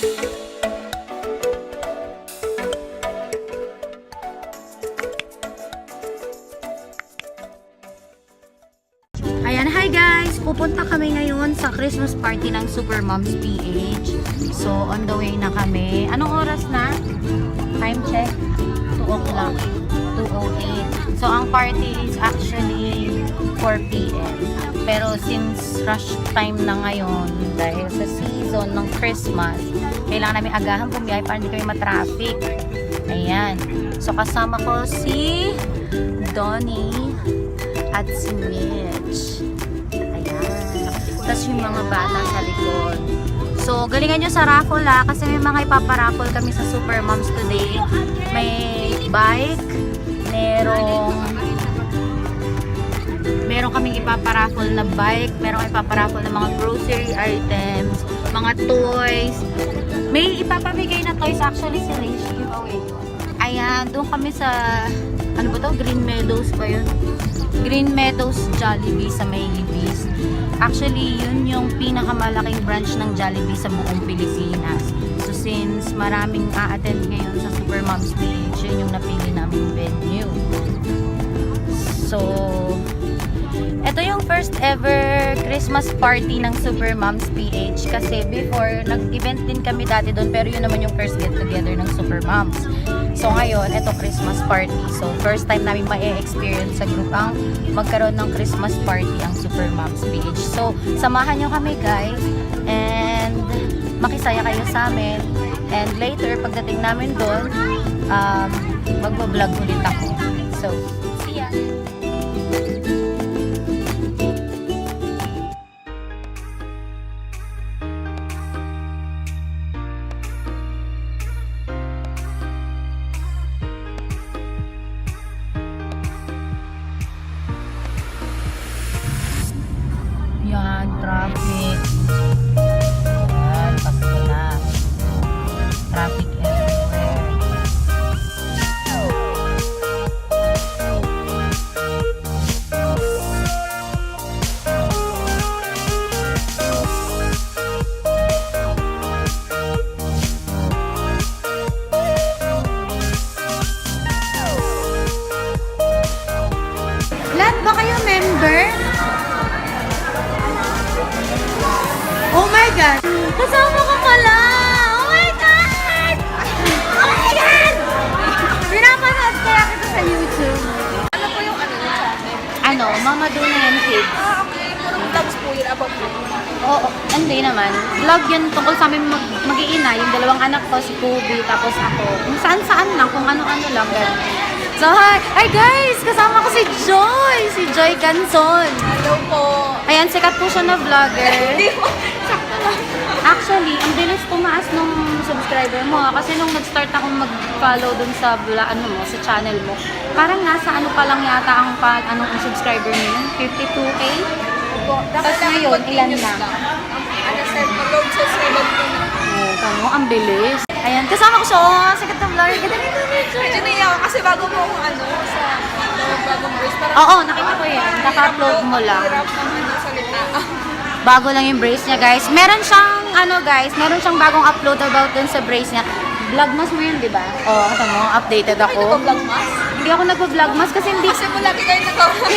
Ayan, hi guys! Pupunta kami ngayon sa Christmas party ng Super Moms PH. So, on the way na kami. Anong oras na? Time check? 2 o'clock. 2:08. So, ang party is actually 4 p.m. Pero since rush time na ngayon, dahil sa season ng Christmas, kailangan namin agahan bumiyahe para hindi kami matraffic. Ayan. So, kasama ko si Donnie at si Mitch. Ayan. Tapos yung mga bata sa likod. So, galingan nyo sa raffle kasi may mga ipaparaffle kami sa Super Moms today. May bike, meron kaming ipaparaffle na bike, meron ipaparaffle na mga grocery items, mga toys. May ipapamigay na toys actually si Rach giveaway. Ayan, doon kami sa ano ba to? Green Meadows ba yun? Green Meadows Jollibee sa may Libis. Actually, yun yung pinakamalaking branch ng Jollibee sa buong Pilipinas. So, since maraming a-attend ngayon sa Super Moms PH, yun yung napili naming venue. So, ito yung first ever Christmas party ng Super Moms PH. Kasi before, nag-event din kami dati doon, pero yun naman yung first get together ng Super Moms. So ngayon, ito Christmas party. So first time namin ma-experience sa group ang magkaroon ng Christmas party ang Super Moms PH. So samahan nyo kami guys and makisaya kayo sa amin. And later, pagdating namin doon, magbablog ulit ako. So, see ya! Yan, traffic. Yan, pasko na. Traffic everywhere. Lahat ba kayo member? Oh my God! Kasama ko pala! Oh my God! Oh my God! Pinapanood kaya kita sa YouTube. Ano po yung ano yung channel? Ano? Mama Dunayan Kids. Okay. Purong vlogs po yun about po. Oo, hindi naman. Vlog yun tungkol sa amin mag-iina. Yung dalawang anak ko, si Kobe, tapos ako. Kung saan-saan lang, kung ano-ano lang. Ganun. So, hi guys! Kasama ko si Joy! Si Joy Canson. Hello po. Ayan, sikat po siya na vlogger. Hindi po. Sakto lang. Actually, ang bilis tumaas nung subscriber mo kasi nung nag-start akong mag-follow dun sa sa channel mo, parang nasa ano pa lang yata ang subscriber mo yun? 52K? Tapos ngayon, ilan na? Ano said, mag-road sa 7 po na. Oo, tamo, ang bilis. Ayan, kasama ko siya. Oh, sikat na vlogger. Ganda nito. Medyo naiyak ako kasi bago po akong sa bagong brace. Oo, nakita ko yan. Naka-upload mo lang. Hirap naman yung salita. Bago lang yung brace niya, guys. Meron siyang bagong upload about dun sa brace niya. Vlogmas mo yun, di ba? Oo, kata mo, updated Ay, ako. nag-vlogmas? Hindi ako nag-vlogmas kasi Kasi mo lagi kayo nag-vlogmas.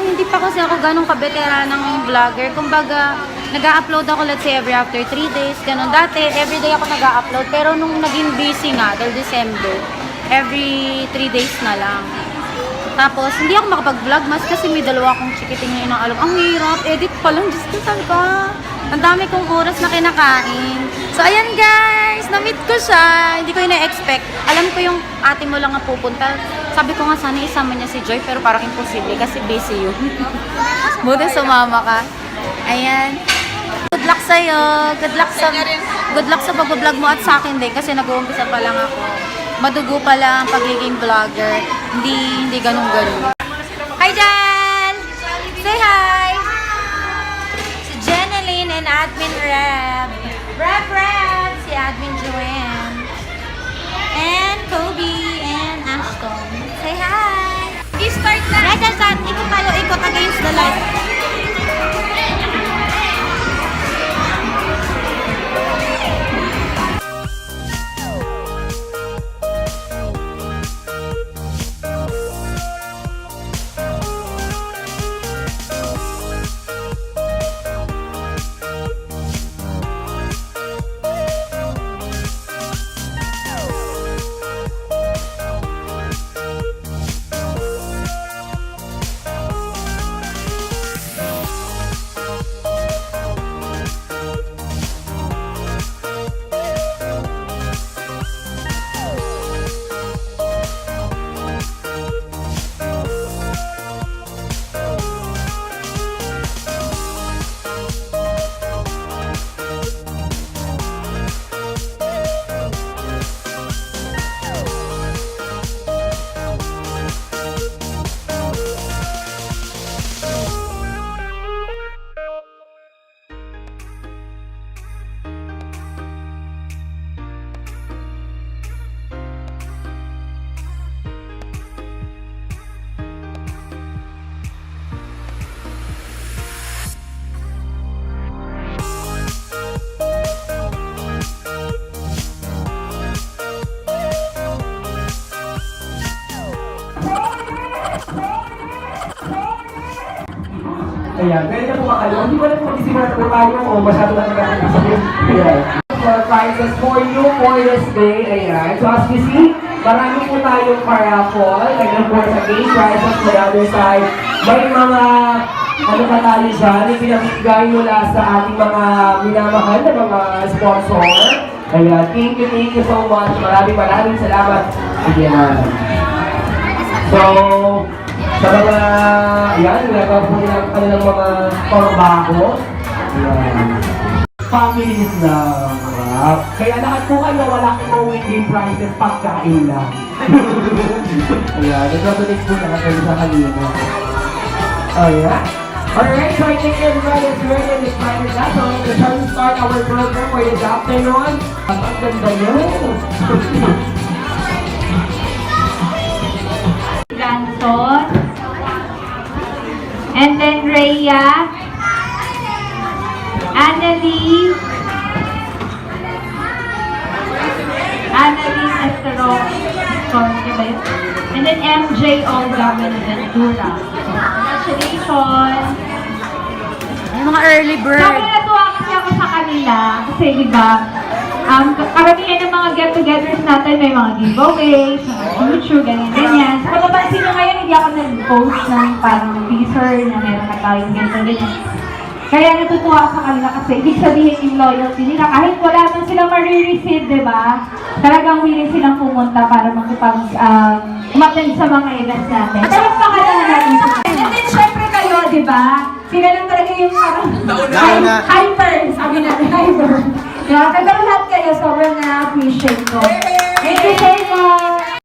hindi pa kasi ako ganong kabeteran ng vlogger. Kumbaga, nag-upload ako let's say every after 3 days, ganun. Dati, everyday ako nag-upload. Pero nung naging busy nga, dahil December, every 3 days na lang. Tapos, hindi ako makapag-vlogmas kasi may dalawa akong chikiting ngayon ang alam. Ang hirap, edit pa lang, Diyos ko talaga. Ang dami kong oras na kinakain. So, ayan guys, na-meet ko siya. Hindi ko ina-expect. Alam ko yung ate mo lang ang pupunta. Sabi ko nga sana isama niya si Joy, pero parang imposible kasi busy yun. Buti sumama ka. Ayan. Good luck sa'yo. Good luck sa pag-vlog mo at sa akin din kasi nag-uumpisa pa lang ako. Madugo pa lang ang pagiging vlogger. Hindi ganun-ganun. Hi, Jan! Say hi! Si Jeneline and Admin Reb. Reb! Si Admin Joanne. And Kobe and Ashton. Say hi! I-start na. Right, ikot tayo, ikot against the light. Ayan, pwede na po makalo. Hindi ko na po mag-isimula po tayo o masyado na nagkakasabi. Ayan. For prizes for you for this day. Ayan. So as you see, marami po tayong paraffle. And of course, again, prizes on the other side. May mga ano pa tayo dyan, yung pinamigay mula sa ating mga minamahal na mga sponsor. Ayan, thank you so much. Maraming salamat. Ayan. So, sa mga, ayan, nagagawa po nila ang kanilang mga pangbago. Ayan. Families na. Kaya lahat po kayo, wala kong winning prizes, pagkain lang. Ayan, nagdodonate po na kayo sa kanina. Ayan. Alright, so I think everybody is ready and excited na. So, we're trying to start our program for this afternoon. At ang ganda nyo. Ganson. And then Rhea. Annalie. Annalie Estero. And then MJ Olga Ventura. Congratulations. Yung mga early bird. Sobrang natuwa kasi ako sa kanila. Kasi diba, karamihan ng mga get-togethers natin, may mga giveaways, mga future, ganyan. So, kung napansin nyo ngayon, hindi ako nag-post ng parang teaser na meron na tayong ganyan. Kaya natutuwa ako sa kanila kasi ibig sabihin yung loyalty nila. Kahit wala man silang marireceive, diba? Talagang willing silang pumunta para umattend sa mga events natin. At ang pakalaman natin sa kanila. And then, syempre kayo, diba? Sila lang talaga yung parang hyper, sabi natin, hyper. Kaya kagano lahat kayo, sobrang na-appreciate ko. Thank you so much!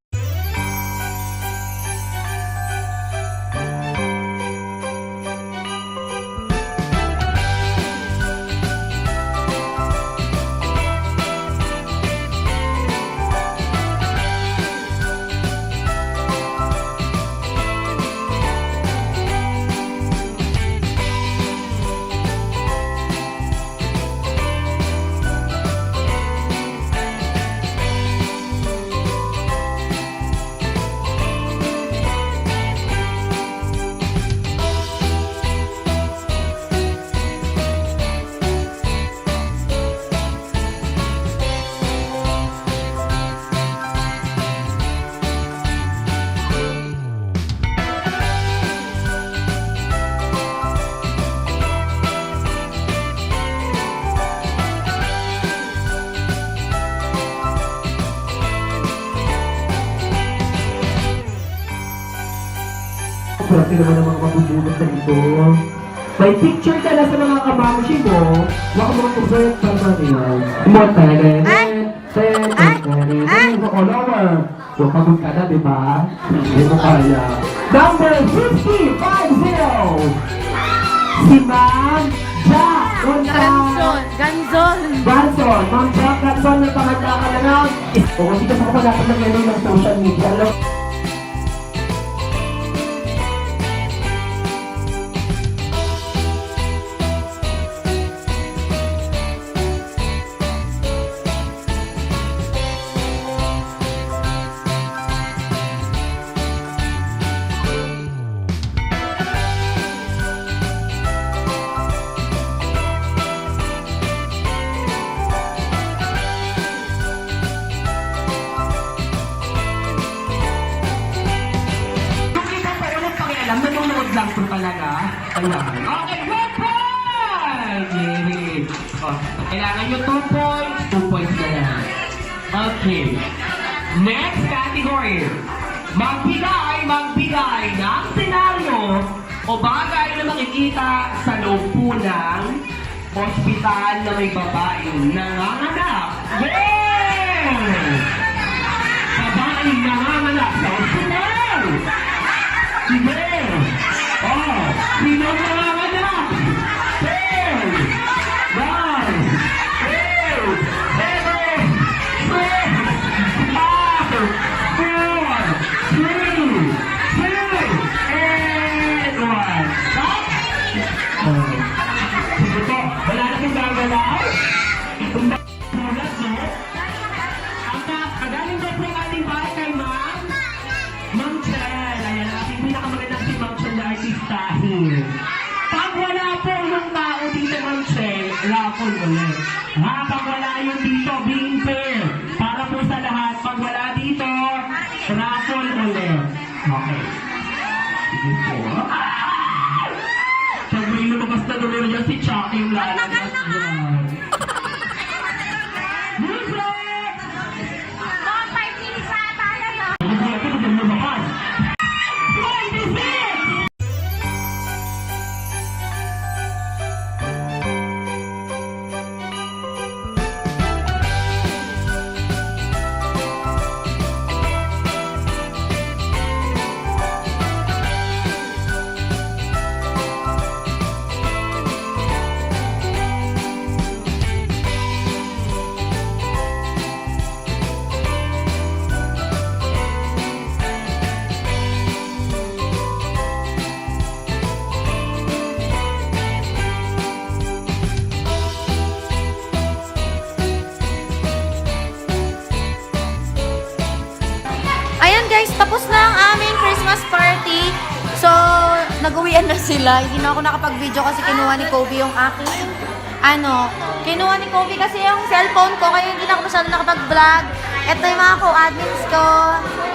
Swerte naman ang mga mabubulot na ito. May picture ka na sa mga kamamushi mo. Baka mga observe pa naman yan. Mo talaga yan. All over. So, pagod ka na, di ba? Hindi mo kaya. Number 50. Si Ma'am Jack. Ganzon. Ganson. Ma'am Jack Ganson na panganda ka na lang. O, hindi ka pa dapat nag-eno ng social media. Alam, nanonood lang po talaga. Ayan. Okay, 1 point! Yay! Oh, kailangan nyo 2 points. 2 points na yan. Okay. Next category. Magbigay ng senaryo o bagay na makikita sa loob po ng ospital na may babaeng nanganganak. Yeah! Babaeng nanganganak sa ospital! Sige! Oh! Sino nanganganak? 10! 9! 8! 7! 6! 5! 4! 3! 2! And 1! Stop! Sige po, wala na kong gagalaw. Kung bakit mo, ang kagaling daw po ang ating bahay kay Ma'am Chel. Ayan, ang ating pinakamagandang si Ma'am Chel na artistahin. guys, tapos na ang aming Christmas party. So, nag-uwian na sila. Hindi na ako nakapag-video kasi kinuha ni Kobe yung aking, kinuha ni Kobe kasi yung cellphone ko, kaya hindi na ako masyado nakapag-vlog. Ito yung mga co-admins ko.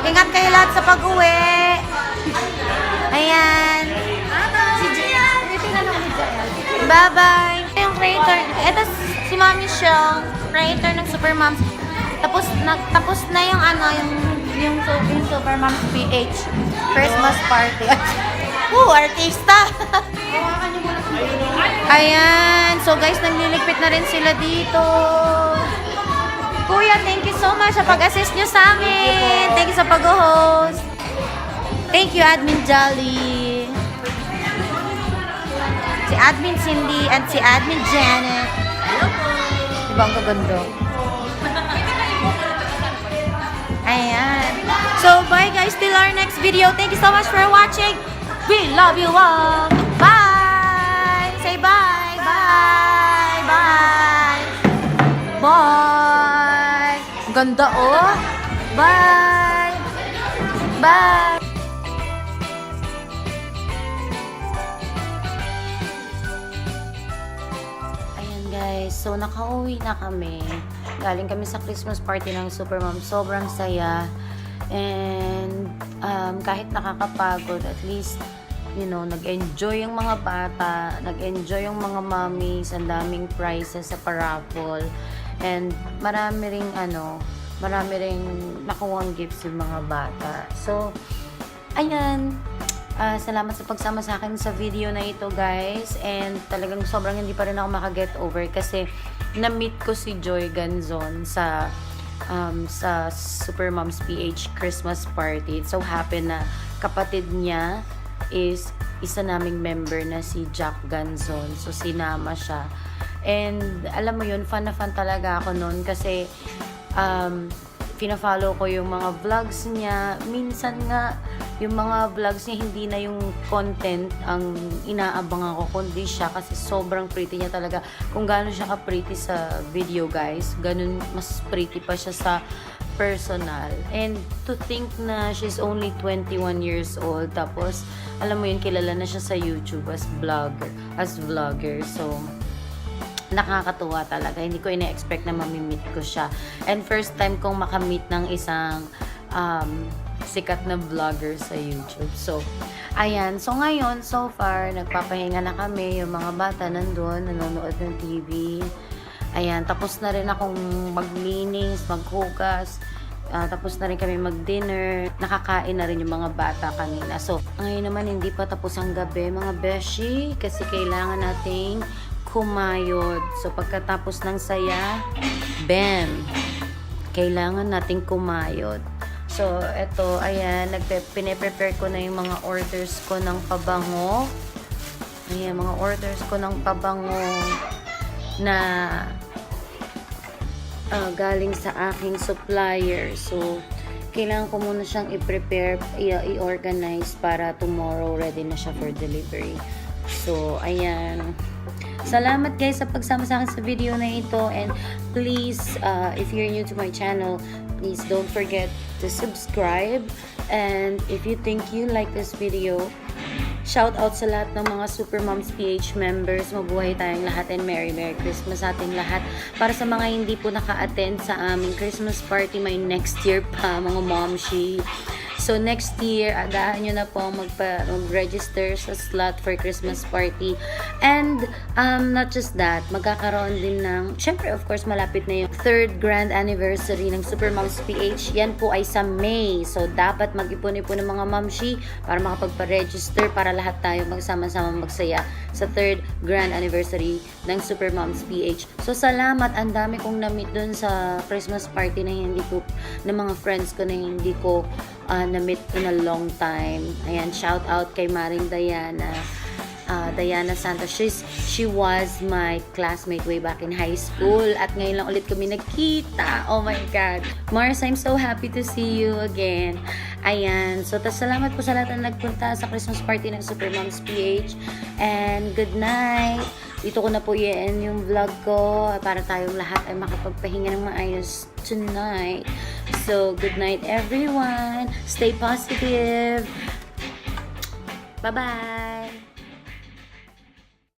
Ingat kayo lahat sa pag-uwi. Ayan. Bye-bye. Yung creator, ito si Mami Shell, creator ng Super Moms. Tapos na yung yung Super Moms PH Christmas party. Artista! Ayan. So guys, nagliligpit na rin sila dito. Kuya, thank you so much sa pag-assist nyo sa amin. Thank you sa pag-host. Thank you, Admin Jolly. Si Admin Cindy at si Admin Janet. Hello po. Diba ang kaganda? Ayan. So, bye guys. Till our next video. Thank you so much for watching. We love you all. Bye. Say bye. Bye. Bye. Bye. Ganda oh. Bye. Bye. Ayan guys. So, nakauwi na kami. Galing kami sa Christmas party ng Super Mom. Sobrang saya. And kahit nakakapagod, at least, nag-enjoy yung mga bata, nag-enjoy yung mga mommies, ang daming prizes sa paraffle. And marami ring nakuwang gifts yung mga bata. So, ayan. Salamat sa pagsama sa akin sa video na ito, guys. And talagang sobrang hindi pa rin ako makaget over kasi na-meet ko si Joy Ganzon sa Super Moms PH Christmas party. It so happened na kapatid niya is isa naming member na si Jack Ganzon. So, sinama siya. And alam mo yun, fun na fun talaga ako noon kasi pina-follow ko yung mga vlogs niya. Minsan nga, yung mga vlogs niya, hindi na yung content ang inaabangan ko, kundi siya kasi sobrang pretty niya talaga. Kung gano'n siya ka-pretty sa video, guys, ganun mas pretty pa siya sa personal. And to think na she's only 21 years old, tapos, alam mo yun, kilala na siya sa YouTube as vlogger. So, nakakatuwa talaga. Hindi ko ina-expect na mamimit ko siya. And first time kong makamit ng isang sikat na vlogger sa YouTube. So, ayan. So, ngayon, so far, nagpapahinga na kami. Yung mga bata nandun, nanonood ng TV. Ayan. Tapos na rin akong maglinis, maghugas. Tapos na rin kami mag-dinner. Nakakain na rin yung mga bata kanina. So, ngayon naman, hindi pa tapos ang gabi, mga beshi. Kasi kailangan nating kumayod. So, pagkatapos ng saya, bam! Kailangan nating kumayod. So, eto, ayan, pine-prepare ko na yung mga orders ko ng pabango. Ayan, mga orders ko ng pabango na galing sa aking supplier. So, kailangan ko muna siyang i-prepare, i-organize para tomorrow ready na siya for delivery. So, ayan. Salamat guys sa pagsama sa akin sa video na ito. And please, if you're new to my channel, please don't forget to subscribe. And if you think you like this video, shout out sa lahat ng mga Super Moms PH members. Mabuhay tayong lahat and Merry Christmas sa ating lahat. Para sa mga hindi po naka-attend sa aming Christmas party, may next year pa mga momshi. So, next year, agahan nyo na po mag-register sa slot for Christmas party. And, not just that, magkakaroon din ng, syempre, of course, malapit na yung 3rd grand anniversary ng Super Moms PH. Yan po ay sa May. So, dapat mag-ipon-ipon ng mga mamshi para makapagpa-register para lahat tayo magsama-sama magsaya sa 3rd grand anniversary ng Super Moms PH. So, salamat. Ang dami kong na-meet dun sa Christmas party na hindi ko, ng mga friends ko na hindi ko na-meet in a long time. Ayan, shout out kay Maring Diana. Diana Santos. She was my classmate way back in high school. At ngayon lang ulit kami nagkita. Oh my God. Mars, I'm so happy to see you again. Ayan. So, salamat po sa lahat na nagpunta sa Christmas party ng Super Moms PH. And good night. Dito ko na po i-end yung vlog ko para tayong lahat ay makapagpahinga ng maayos tonight. So, good night everyone. Stay positive. Bye-bye.